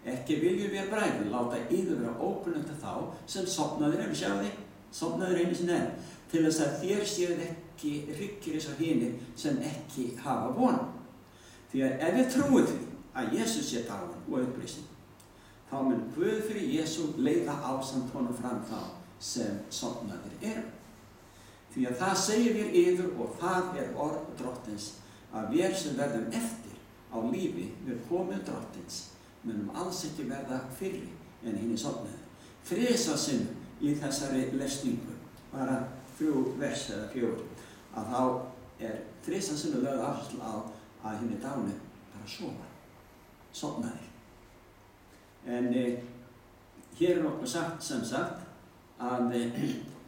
Ekki viljum við bræður láta yður vera ókunnugt þá sem sofnaðir eru, sjáðu þið, sofnaðir einu sinni enn, til þess að þér séuð ekki hryggir eins og hinir sem ekki hafa von. Því að ef við trúum því að Jesús sé dáinn og upprisinn, þá mun Guð fyrir Jesú leiða ásamt honum fram þá sem sofnaðir eru. Því að það segir við yður og það orð Drottins að við sem verðum eftir á lífi við komið Drottins munum alls ekki verða fyrri en hinir sofnuðu. Þrisvar sinnum í þessari lesningu, bara 3 vers eða 4, að þá þrisvar sinnum lögð áherslu á að hinir dánu bara sofa, sofnaðir. En hér okkur sagt sem sagt að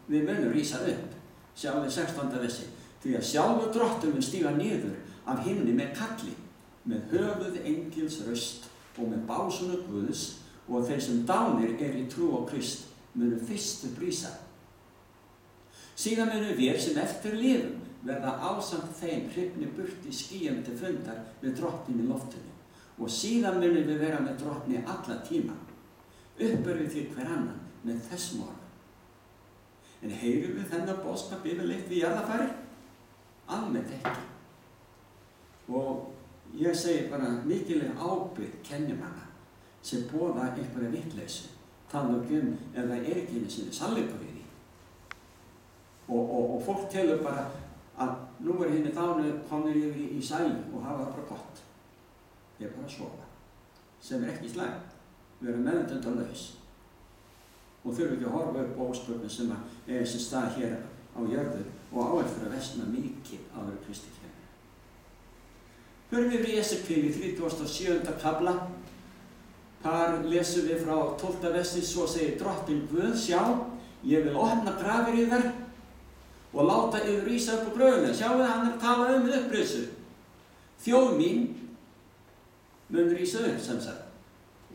við munum rísa upp. Sjáðu 16. versi. Því að sjálfur Drottinn mun stíga niður af himni með kalli, með höfuð engils raust og með básúnu Guðs, og þeir sem dánir í trú á Krist munu fyrst rísa. Síðan munu við sem eftir lifum verða ásamt þeim hrifnir burt í skýjum til fundar með Drottni í loftinu, og síðan munu við vera með Drottni alla tíma. Uppörvið því hver annan með þessum orðum. En heyrum við þennan boðskap yfirleitt við jarðarfarir? Almennt ekki. Og ég segi bara mikilvæg ábyrgð kennimanna sem boða einhverja vitleysu, tala ef það ekki einu sinni sannleikur í því. Og fólk telur bara að nú hinir dánu komnir yfir í sælu og hafa það bara gott. Þeir bara sofa, sem ekki slæmt. Við erum meðvitundarlaus og þurfum ekki að horfa upp ósköpum sem sér stað hér á jörðu og á eftir að versna mikið áður Kristi kemur. Förum við í Esekiel í 37. kafla. Þar lesum við frá 12. versi, svo segir Drottinn Guð, sjá, ég vil opna grafir yðar og láta yður rísa upp á gröfina. Sjáu það, hann tala upprisu. Þjóð mín mun rísa upp, sem sagt.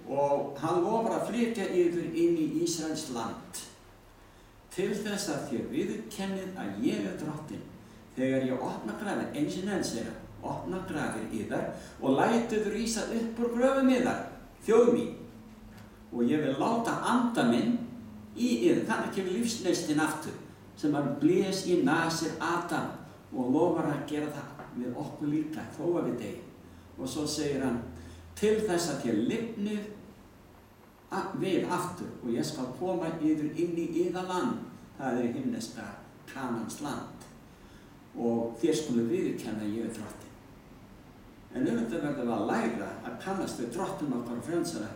Og hann lofar að flytja yður inn í Ísraels land til þess að þér viðurkennið að ég Drottinn þegar ég opna grafir, eins og enn segja, opna grafir yðar og lætið rísa upp úr gröfum yðar, þjóð mín, og ég vil láta anda minn í yður. Þannig kemur lífsneistinn aftur sem hann blés í nasir Adam og lofar að gera það við okkur líka þó að við deyjum. Og svo segir hann, til þess að þér lifnið við aftur og ég skal koma yður inn í yðar land, það himneska Kanans land, og þér skulu viðurkenna að ég Drottinn. En auðvitað verðum við að læra að kannast við Drottinn okkar og frelsara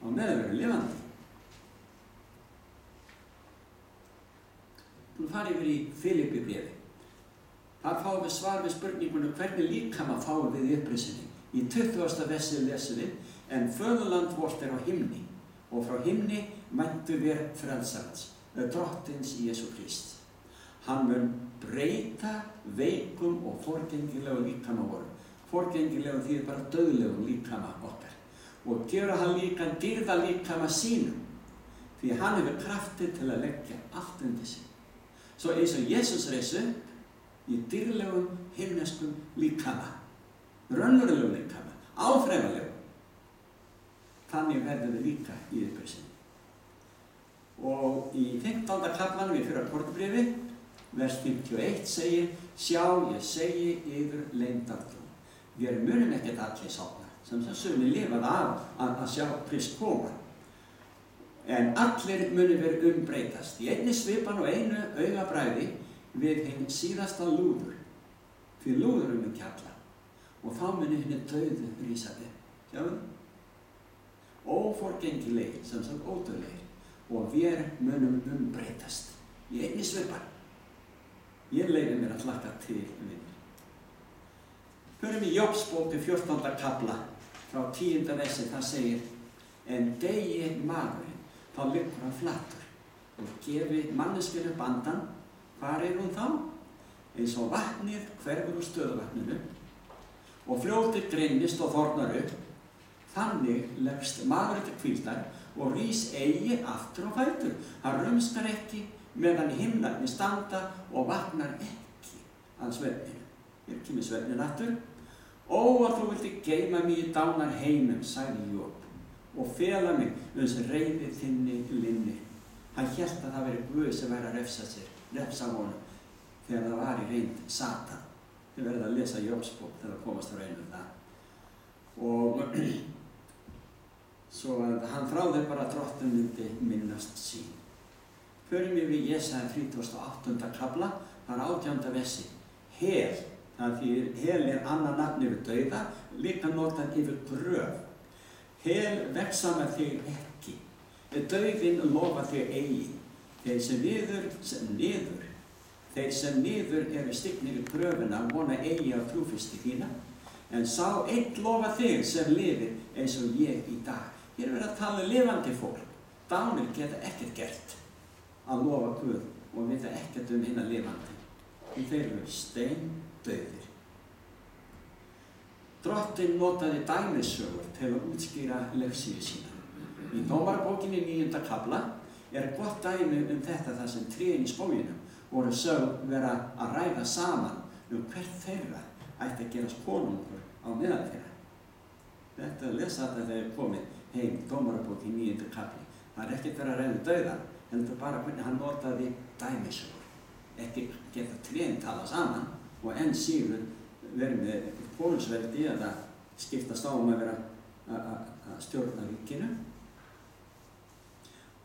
á meðan við erum lifandi. Nú farið við í Filippíbréfi. Þar fáum við svar við spurningunum hvernig líkama fáum við í upprisunni. Í 20. versi lesum við, en föðurland vort á himni, og frá himni mæntu við frelsarans, Drottins Jesú Krist. Hann mun breyta veikum og forgengilegu líkama vorum. Forgengilegu þýðir bara dauðlegum líkama okkar. Og gera hann líka dýrða líkama sínum, því hann hefur kraftið til að leggja allt undir sig. Svo eins og Jesús reis upp í dýrlegum himneskum líkama, raunverulegum líkama, áþreifanlegum. Þannig verðum við líka í upprisunni. Og í 15. kaflanum í fyrra Korinthbréfi, vers 51 segir, sjá, ég segi yður leyndardóm. Við munum ekkert allir sofna, sem sumir lifað af að sjá Krist koma. En allir munum vera umbreytast í einni svipan og einu augabragði við hinn síðasta lúður. Því lúður ekki alla. Og þá munum hinni dauðu rísa upp. Sjáum? Óforgengilegir, sem sagt ódauðlegir. Og við munum umbreytast í einni svipan. Ég leyfi mér að hlakka til vinir. Förum í Jóbsbók 14. kafla frá 10. versi, það segir, en degi magurinn, þá liggur hann flatur og gefi manneskjunni bandan. Hvar hún þá? Eins og vatnið hverfur úr stöðuvatninu og fljótið greinist og þornar upp. Þannig leggst magurinn til hvíldar og rís eigi aftur á fætur. Hann rumskar ekki meðan himnarnir standa og vaknar ekki að svefninu. Hér kemur svefnin aftur. Ó, að þú vildi geyma mig í dánar heimum, sagði Jób, og fela mig uns reiði þinni linnir. Hann hélt að það væri Guð sem væri að refsa honum þegar það var í reynd Satan. Þið verðið að lesa Jóbsbók þegar það komast á reynu það. Og svo að hann þráði bara að Drottinn myndi minnast sín. Förum við Jesaja 38. kafla, það er 18. versi. Hel, það þýðir hel er annað nafn yfir dauða, líka notað yfir gröf. Hel vexa með þig ekki, dauðinn lofa þig eigi. Þeir sem niður eru stignir í gröfina vona eigi á trúfesti þína, en sá einn lofa þig sem lifir eins og ég í dag. Hér er verið að tala lifandi fólk. Dánir geta ekkert gert að lofa Guð og vita ekkert hina lifandi. Þeir eru steindauðir. Drottinn notaði dæmissögur til að útskýra leksíu sína. Í Dómarabókinni 9. kafla er gott dæmi þetta þar sem trén í skóginum voru sögð vera að ræða saman hvert þeirra ætti að gerast konungur á meðal þeirra. Þetta að lesa þetta þegar komið heim, Dómarabók í 9. kafli. Það er ekkert verið að ræða dauðann, heldur bara hvernig hann notaði dæmissögur. Ekki geta trén tala saman og enn síður verið með konungsveldi eða skiptast á að vera að stjórna ríkinu.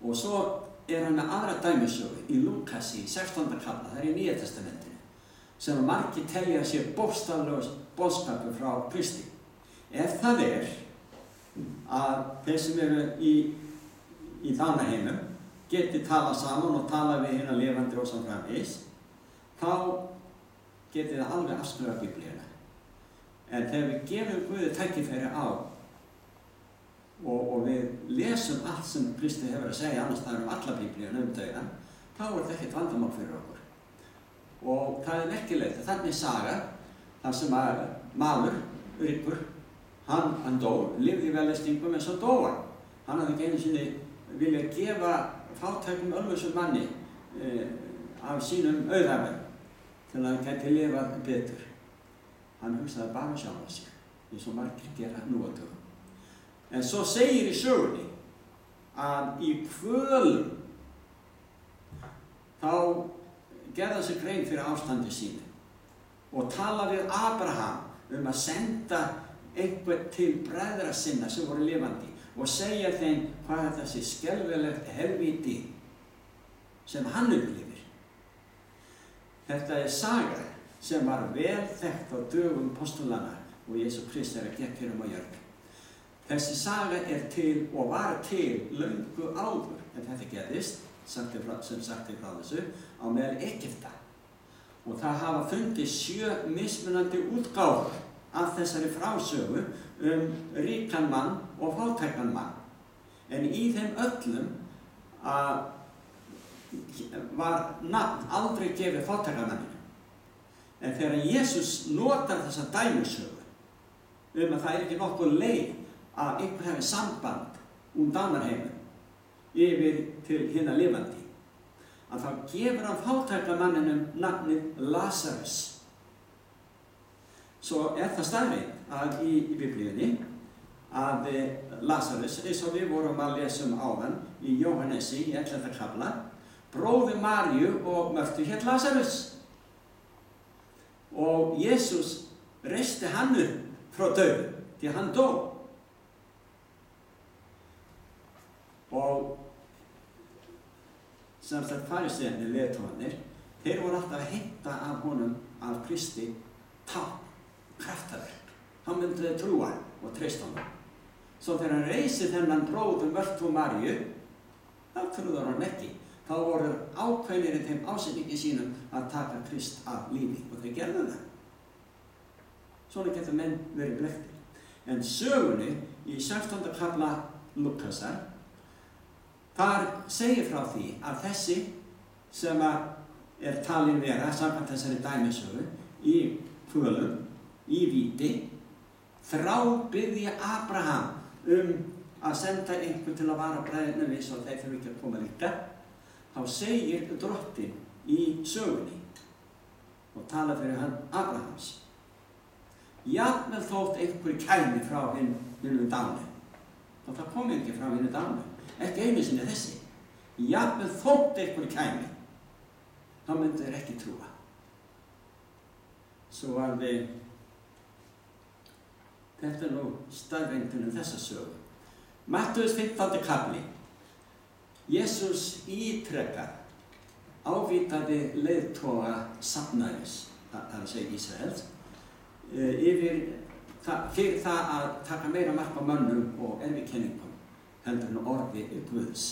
Og svo er hann með aðra dæmissögu í Lúkasi 16. kafla, það er í Nýja testamentinu, sem margir telja sér bókstaflegur boðskapur frá Kristi. Ef það er að þeir sem eru í dánarheimum geti tala saman og tala við hina lifandi og svo framvegis, þá geti það alveg afskrifa Biblíuna. En þegar við gefum Guði tækifæri á og við lesum allt sem Kristi hefur að segja annars staðar alla Biblíuna dauðann, þá er þetta ekkert vandamál fyrir okkur. Og það er merkilegt að þannig saga þar sem að maður, ríkur, hann dó, lifði í velestingum en svo dó hann. Hann hafði ekki einu sinni viljað gefa fátækum ölfusum manni af sínum auðæfum til að hann gæti lifað betur. Hann hugsaði bara sjálfa sig, eins og margir gera nú á dögum. En svo segir í sögunni að í kvölum þá gerði sig grein fyrir ástandi sínu og tala við Abraham að senda einhvern til bræðra sinna sem voru lifandi og segja þeim hvað þessi skelfilegt helvíti sem hann upplifir. Þetta er saga sem var vel þekkt á dögum postulana og Jesú Krist að gekk hér á jörð. Þessi saga er til og var til löngu áður en þetta gerðist, sem sagt frá þessu, á meðal Egypta. Og það hafa fundið 7 mismunandi útgáfur af þessari frásögu ríkan mann og fátækan mann. En í þeim öllum var nafn aldrei gefið fátækamanninu. En þegar Jesús notar þessa dæmisögu að það er ekki nokkuð leið að einhver hefði samband dánarheimum yfir til hina lifandi, að þá gefur hann fátækamanninum nafnið Lazarus. Svo er það staðreynd að í Biblíunni að Lazarus, eins og við vorum að lesa áðan í Jóhannesi í 11. kafla, bróðir Maríu og Mörtu hét Lazarus. Og Jesús reisti hann upp frá dauðum því hann dó. Og sem sagt farísearnir, leiðtogarnir, þeir voru alltaf að heimta af honum, af Kristi, tákn, kraftaverk. Þá myndu þeir trúa og treysta honum. Svo þegar hann reisi þennan bróður Mörtu og Maríu, þá trúðar hann ekki. Þá voru ákveðnir í þeim ásetningi sínum að taka Krist af lífi og þeir gerðu það. Svona geta menn verið blekktir. En sögunni í 16. kafla Lúkasar, þar segir frá því að þessi sem er talin vera samkvæmt þessari dæmisögu í kvölum, í víti, þrábiðja Abraham að senda einhvern til að vara bræðurnum við svo þeir þurfi ekki að koma líka. Þá segir Drottinn í sögunni og tala fyrir hann Abrahams. Jafnvel þótt einhver kæmi frá hinum dánu, og það kom ekki frá hinu dánu, ekki einu sinni þessi. Jafnvel þótt einhver kæmi, þá myndu þeir ekki trúa. Svo að þetta nú staðreyndin þessa sögu. Mattheus 15. kafli. Jesús ítrekar ávítaði leiðtoga safnaðarins, það að segja Ísraels, fyrir það að taka meira mark á mönnum og erfikenningum heldur en orði Guðs.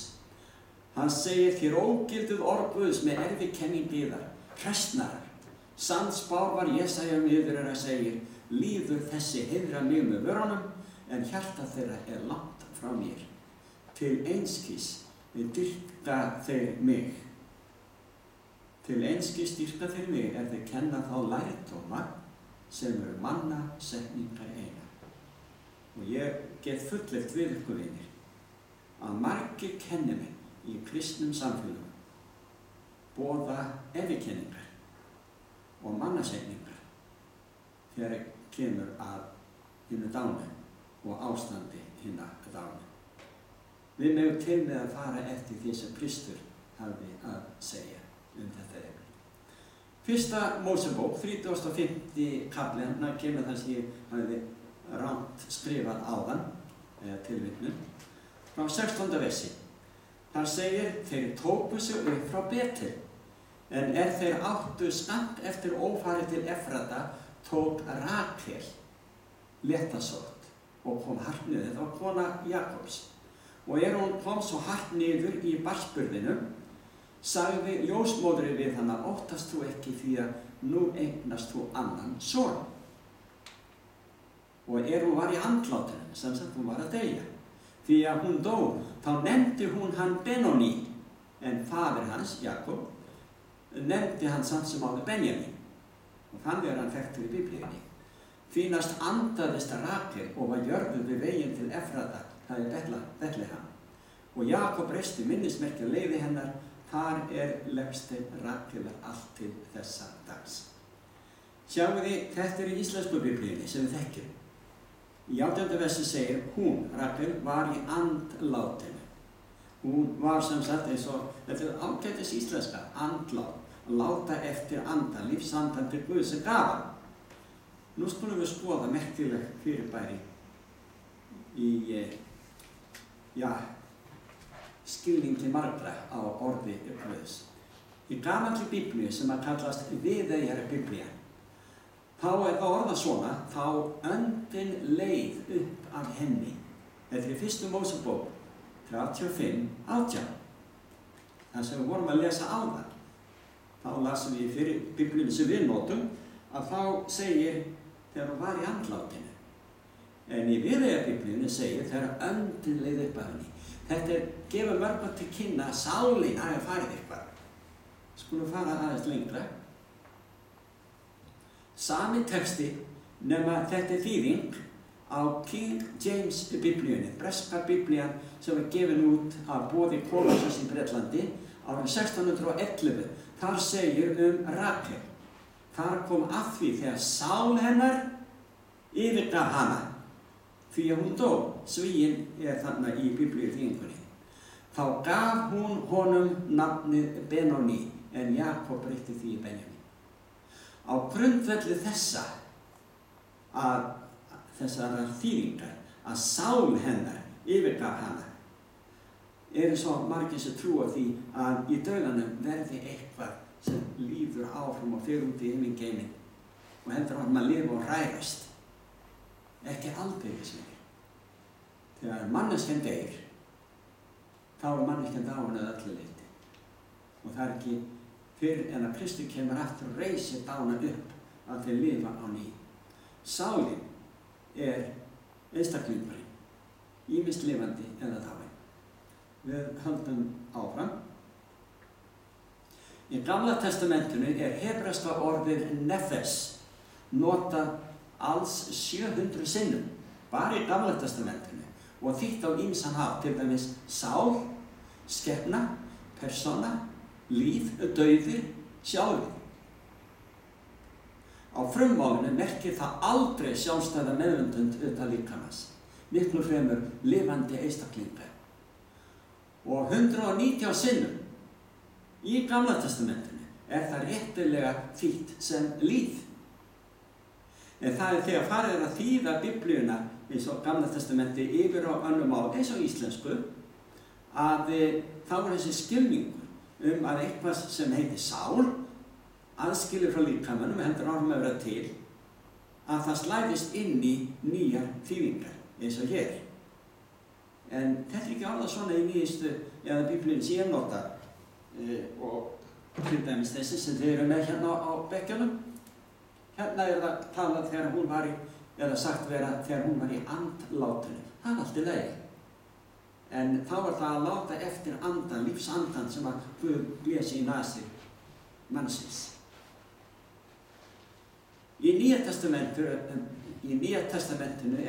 Hann segir: þér ógilduð orð Guðs með erfikenning yðar, hræsnarar. Sannspár var Jesaja yfir að segir: líður þessi heiðra mig með vörunum, en hjarta þeirra langt frá mér. Til einskis dýrka þeir mig. Til einskis dýrka þeir mig þeir kenna þá lærdóma sem eru manna setningar einar. Og ég get fullyrt við ykkur vinir að margir kennimenn í kristnum samfélögum boða erfikenningar og mannasetningar þegar kemur að hinu dánu og ástandi hinna dánu. Við megum til með að fara eftir því sem Kristur hafði að segja þetta efni. Fyrsta Mósebók, 35. kafli, kemur það sem ég hafði rangt skrifað áðan, tilvitnun, frá 16. versi. Þar segir: þeir tóku sig upp frá Betel, en þeir áttu skammt eftir ófarið til Efrata, tók Rakel léttasótt og kom hart niður. Það var kona Jakobs. Og hún kom svo hart niður í barnsburðinum, sagði ljósmóðurinn við hana: óttast þú ekki, því að nú eignast þú annan son. Og hún var í andlátinu, sem sagt hún var að deyja. Því að hún dó, þá nefndi hún hann Benóní, en faðir hans, Jakob, nefndi hann samt sem áður Benjamin. Og þannig hann þekktur í Biblíunni. Því næst andaðist Rakel og var jörðuð við veginn til Efrata, það Betlehem. Og Jakob reisti minnismerki á leiði hennar, þar legsteinn Rakelar allt til þessa dags. Sjáum við, þetta í íslensku Biblíunni sem við þekkjum. Í 18. versi segir: hún, Rakel, var í andlátinu. Hún var sem sagt eins og, þetta ágætis íslenska, andlát, láta eftir andan, lífsandan til Guð sem gaf hann. Nú skulum við skoða merkileg fyrirbæri í skilningi margra á orði Guðs. Í gamalli Biblíu sem að kallast Viðeyjar Biblía, þá það orðað svona: þá öndin leið upp af henni. Þetta í 1. Mósebók 35:18. Það sem við vorum að lesa áðan. Þá lasum við fyrir Biblíunni sem við notum, að þá segir þegar hún var í andlátinu. En í Viðeyjar Biblíunni segir þegar öndin leið upp af henni. Þetta gefur mörgum til kynna að sálin hafi farið eitthvað. Skulum fara aðeins lengra. Sami texti, nema þetta þýðing á King James Biblíunni, breska Biblían sem gefin út af boði konungsins í Bretlandi árið 1611. Þar segir Rakel. Þar kom að því þegar sál hennar yfirgaf hana, því að hún dó. Svíinn þarna í Biblíu þýðingunni. Þá gaf hún honum nafnið Benóní, en Jakob breytti því í Benjamin. Á grundvelli þessar þýðingar, að sál hennar yfirgaf hana, svo margir sem trúa því að í dauðanum verði eitthvað sem líður áfram og fer út í himingeiminn og heldur áfram að lifa og hrærast. Ekki aldeilis verið. Þegar manneskjan deyr, þá manneskjan dáin að öllu leyti. Og það ekki fyrr en að Kristur kemur aftur og reisir dána upp að þeir lifa á ný. Sálin einstaklingurinn, ýmist lifandi eða dáin. Við höldum áfram. Í Gamla testamentinu hebreska orðið nefes notað alls 700 sinnum, bara í Gamla testamentinu, og þýtt á ýmsan hátt, til dæmis sál, skepna, persóna, líf, dauðir, sjálfur. Á frummálinu merkir það aldrei sjálfstæða meðvitund utan líkamans. miklu fremur lifandi einstaklingar. Og 119 sinnum í Gamla testamentinu það réttilega þýtt sem líf. En það þegar farið að þýða Biblíuna eins og Gamla testamenti yfir á önnur mál eins og íslensku, að þá þessi skilningur að eitthvað sem heitir sál aðskilur frá líkamanum heldur áfram að vera til, að það slæðist inn í nýjar þýðingar eins og hér. En þetta ekki orðað svona í nýjustu eða Biblíun sem ég nota og til dæmis þessi sem þið eru með hérna á bekkjunum. Hérna það talað þegar hún var í, eða sagt vera þegar hún var í andlátinu. Það allt í lagi. En þá var það að láta eftir andan, lífsandan sem að Guð blési í nasir mannsins. Í Nýja testamentinu